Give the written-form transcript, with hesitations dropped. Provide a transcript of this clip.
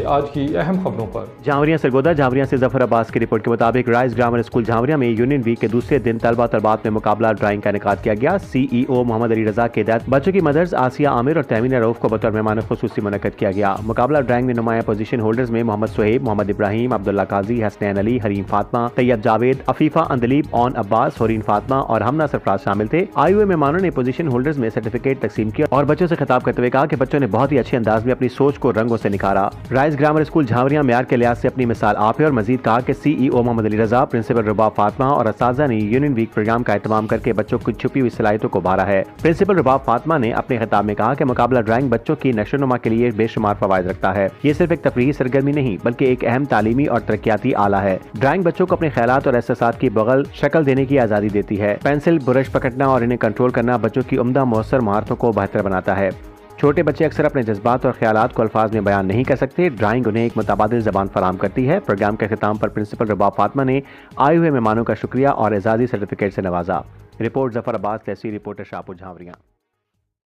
آج کی اہم خبروں پر۔ جھاوریاں سرگودا جھاوریاں سے ظفر عباس کی رپورٹ کے مطابق رائز گرامر اسکول جھاوریاں میں یونین ویک کے دوسرے دن طلبہ طلبات میں مقابلہ ڈرائنگ کا انعقاد کیا گیا۔ سی ای او محمد علی رضا کے ہدایت بچوں کی مدرز آسیہ عامر اور تیمینہ رؤف کو بطور مہمان خصوصی منعقد کیا گیا۔ مقابلہ ڈرائنگ میں نمایاں پوزیشن ہولڈرز میں محمد سہیب، محمد ابراہیم، عبداللہ قاضی، حسنین علی، حریم فاطمہ، طیب جاوید، عفیفہ اندلیب، اون عباس، حورین فاطمہ اور ہمنا سرفراز شامل تھے۔ آئے ہوئے مہمانوں نے پوزیشن ہولڈرز میں سرٹیفکیٹ تقسیم کیا اور بچوں سے خطاب کرتے ہوئے کہا کہ بچوں نے بہت ہی اچھے انداز میں اپنی سوچ کو رنگوں سے نکھارا۔ رائز گرامر اسکول جھاوریاں معیار کے لحاظ سے اپنی مثال آپ ہے اور مزید کہا کہ سی ای او محمد علی رضا، پرنسپل رباب فاطمہ اور اساتذہ نے یونین ویک پروگرام کا اہتمام کر کے بچوں کی چھپی ہوئی صلاحیتوں کو ابھارا ہے۔ پرنسپل رباب فاطمہ نے اپنے خطاب میں کہا کہ مقابلہ ڈرائنگ بچوں کی نشو و نما کے لیے بے شمار فوائد رکھتا ہے۔ یہ صرف ایک تفریحی سرگرمی نہیں بلکہ ایک اہم تعلیمی اور ترقیاتی آلہ ہے۔ ڈرائنگ بچوں کو اپنے خیالات اور احساسات کی بغل شکل دینے کی آزادی دیتی ہے۔ پینسل، برش پکڑنا اور انہیں کنٹرول کرنا بچوں کی عمدہ مؤثر مہارتوں کو بہتر بناتا ہے۔ چھوٹے بچے اکثر اپنے جذبات اور خیالات کو الفاظ میں بیان نہیں کر سکتے۔ ڈرائنگ انہیں ایک متبادل زبان فراہم کرتی ہے۔ پروگرام کے اختتام پر پرنسپل رباب فاطمہ نے آئے ہوئے مہمانوں کا شکریہ اور اعزازی سرٹیفکیٹ سے نوازا۔ رپورٹ ظفر عباس، تحصیل رپورٹر شاہپور جھاوریاں۔